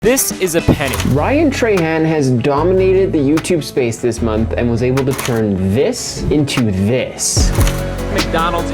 This is a penny. Ryan Trahan has dominated the YouTube space this month and was able to turn this into this. McDonald's.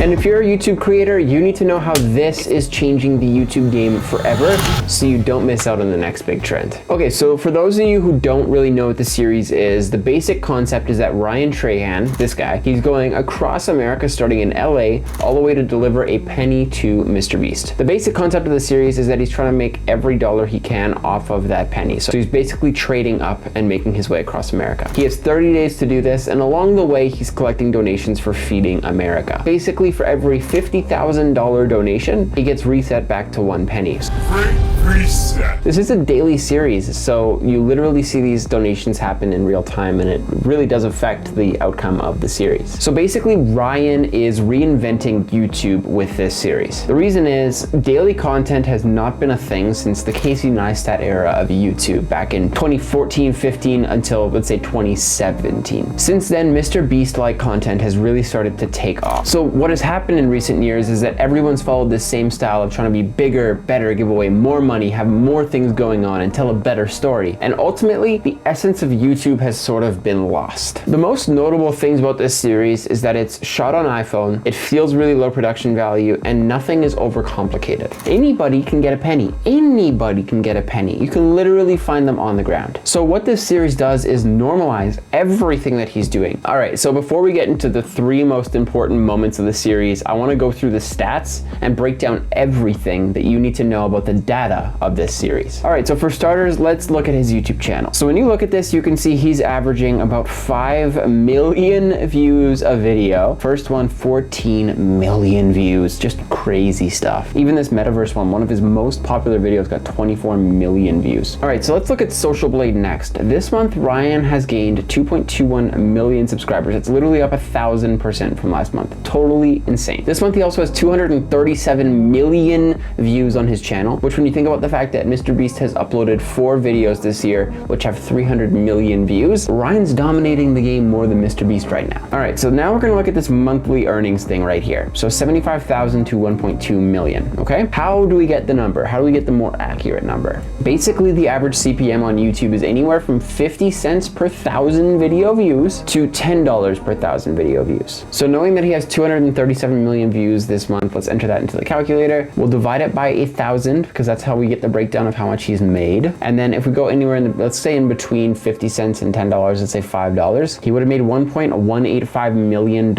And if you're a YouTube creator, you need to know how this is changing the YouTube game forever so you don't miss out on the next big trend. Okay, so for those of you who don't really know what the series is, the basic concept is that Ryan Trahan, this guy, he's going across America starting in LA all the way to deliver a penny to Mr. Beast. The basic concept of the series is that he's trying to make every dollar he can off of that penny. So he's basically trading up and making his way across America. He has 30 days to do this, and along the way, he's collecting donations for Feeding America. Basically, for every $50,000 donation, he gets reset back to 1 penny. Reset. This is a daily series, so you literally see these donations happen in real time, and it really does affect the outcome of the series. So basically, Ryan is reinventing YouTube with this series. The reason is daily content has not been a thing since the Casey Neistat era of YouTube back in 2014-15 until, let's say, 2017. Since then, Mr. Beast-like content has really started to take off. So what has happened in recent years is that everyone's followed this same style of trying to be bigger, better, give away more money, have more things going on, and tell a better story. And ultimately, the essence of YouTube has sort of been lost. The most notable things about this series is that it's shot on iPhone, it feels really low production value, and nothing is overcomplicated. Anybody can get a penny. Anybody can get a penny. You can literally find them on the ground. So what this series does is normalize everything that he's doing. All right, so before we get into the 3 most important moments of the series, I want to go through the stats and break down everything that you need to know about the data of this series. All right, so for starters, let's look at his YouTube channel. So when you look at this, you can see he's averaging about 5 million views a video. First one, 14 million views, just crazy stuff. Even this metaverse one of his most popular videos, got 24 million views. All right, so let's look at Social Blade next. This month, Ryan has gained 2.21 million subscribers. It's literally up 1,000% from last month. Totally insane. This month, he also has 237 million views on his channel, which when you think about the fact that Mr. Beast has uploaded 4 videos this year, which have 300 million views, Ryan's dominating the game more than Mr. Beast right now. All right, so now we're gonna look at this monthly earnings thing right here. So 75,000 to 1.2 million, okay? How do we get the number? How do we get the more accurate number? Basically, the average CPM on YouTube is anywhere from 50 cents per 1,000 video views to $10 per 1,000 video views. So knowing that he has 237 million views this month, let's enter that into the calculator. We'll divide it by 1,000 because that's how we get the breakdown of how much he's made. And then if we go anywhere in the, let's say in between 50 cents and $10, let's say $5, he would have made $1.185 million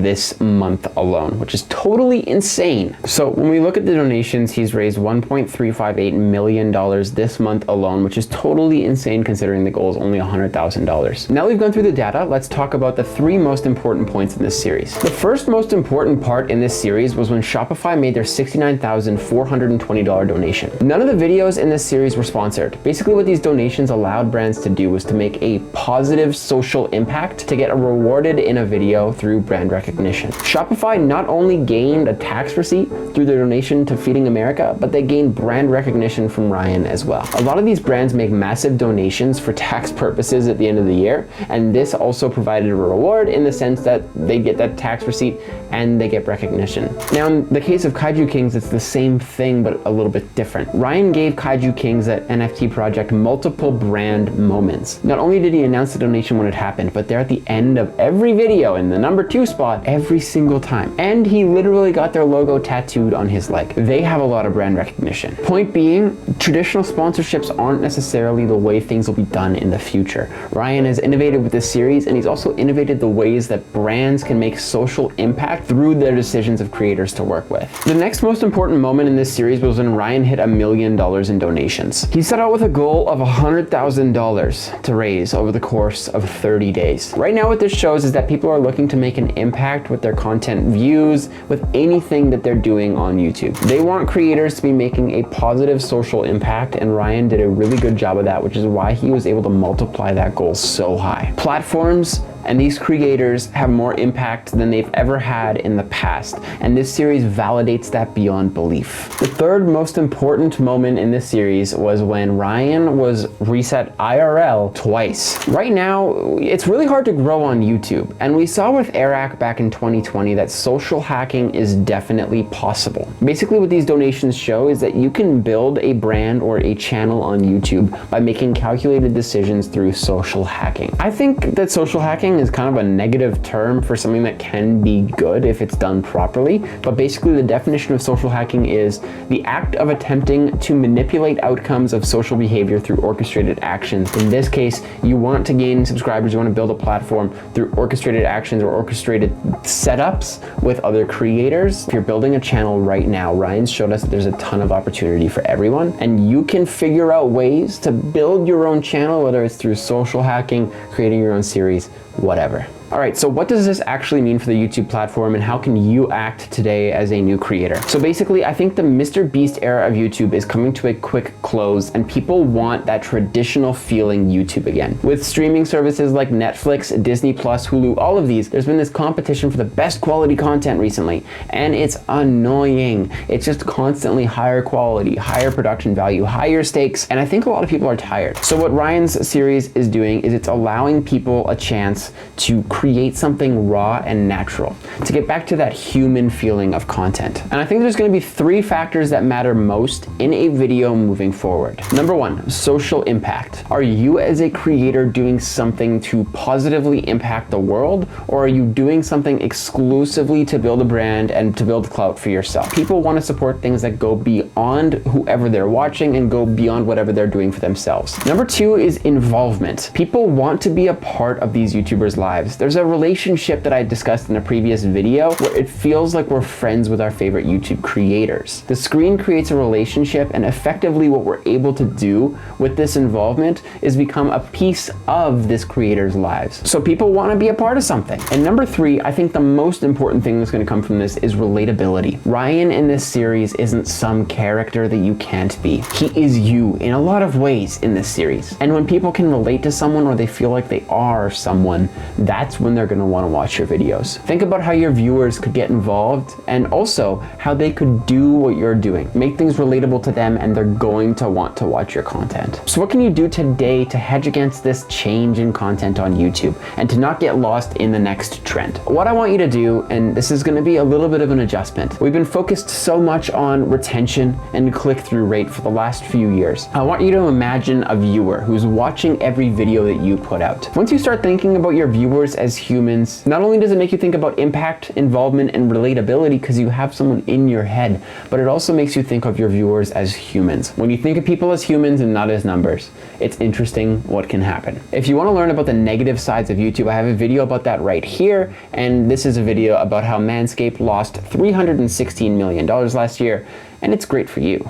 this month alone, which is totally insane. So when we look at the donations, he's raised $1.358 million this month alone, which is totally insane considering the goal is only $100,000. Now we've gone through the data, let's talk about the 3 most important points in this series. The first most important part in this series was when Shopify made their $69,420 donation. None of the videos in this series were sponsored. Basically what these donations allowed brands to do was to make a positive social impact to get rewarded in a video through brand recognition. Shopify not only gained a tax receipt through their donation to Feeding America, but they gained brand recognition from Ryan as well. A lot of these brands make massive donations for tax purposes at the end of the year, and this also provided a reward in the sense that they get that tax receipt and they get recognition. Now in the case of Kaiju Kingz, it's the same thing but a little bit different. Ryan gave Kaiju Kingz, that NFT project, multiple brand moments. Not only did he announce the donation when it happened, but they're at the end of every video in the number 2 spot every single time. And he literally got their logo tattooed on his leg. They have a lot of brand recognition. Point being, traditional sponsorships aren't necessarily the way things will be done in the future. Ryan has innovated with this series, and he's also innovated the ways that brands can make social impact through their decisions of creators to work with. The next most important moment in this series was when Ryan hit $1 million in donations. He set out with a goal of $100,000 to raise over the course of 30 days. Right now what this shows is that people are looking to make an impact with their content views, with anything that they're doing on YouTube. They want creators to be making a positive social impact, and Ryan did a really good job of that, which is why he was able to multiply that goal so high. Platforms and these creators have more impact than they've ever had in the past, and this series validates that beyond belief. The third most important moment in this series was when Ryan was reset IRL twice. Right now, it's really hard to grow on YouTube, and we saw with Eric back in 2020 that social hacking is definitely possible. Basically, what these donations show is that you can build a brand or a channel on YouTube by making calculated decisions through social hacking. I think that social hacking is kind of a negative term for something that can be good if it's done properly, but basically the definition of social hacking is the act of attempting to manipulate outcomes of social behavior through orchestrated actions. In this case, you want to gain subscribers, you want to build a platform through orchestrated actions or orchestrated setups with other creators. If you're building a channel right now, Ryan's showed us that there's a ton of opportunity for everyone, and you can figure out ways to build your own channel, whether it's through social hacking, creating your own series, whatever. All right, so what does this actually mean for the YouTube platform, and how can you act today as a new creator? So basically, I think the Mr. Beast era of YouTube is coming to a quick close, and people want that traditional feeling YouTube again. With streaming services like Netflix, Disney+, Hulu, all of these, there's been this competition for the best quality content recently, and it's annoying. It's just constantly higher quality, higher production value, higher stakes, and I think a lot of people are tired. So what Ryan's series is doing is it's allowing people a chance to create something raw and natural, to get back to that human feeling of content. And I think there's going to be 3 factors that matter most in a video moving forward. Number 1, social impact. Are you as a creator doing something to positively impact the world, or are you doing something exclusively to build a brand and to build clout for yourself? People want to support things that go beyond whoever they're watching and go beyond whatever they're doing for themselves. Number 2 is involvement. People want to be a part of these YouTubers' lives. There's a relationship that I discussed in a previous video where it feels like we're friends with our favorite YouTube creators. The screen creates a relationship, and effectively what we're able to do with this involvement is become a piece of this creator's lives. So people want to be a part of something. And number 3, I think the most important thing that's going to come from this is relatability. Ryan in this series isn't some character that you can't be. He is you in a lot of ways in this series. And when people can relate to someone, or they feel like they are someone, that's when they're going to want to watch your videos. Think about how your viewers could get involved, and also how they could do what you're doing. Make things relatable to them, and they're going to want to watch your content. So what can you do today to hedge against this change in content on YouTube and to not get lost in the next trend? What I want you to do, and this is going to be a little bit of an adjustment. We've been focused so much on retention and click-through rate for the last few years. I want you to imagine a viewer who's watching every video that you put out. Once you start thinking about your viewers as humans, not only does it make you think about impact, involvement, and relatability because you have someone in your head, but it also makes you think of your viewers as humans. When you think of people as humans and not as numbers, it's interesting what can happen. If you want to learn about the negative sides of YouTube, I have a video about that right here, and this is a video about how Manscaped lost $316 million last year, and it's great for you.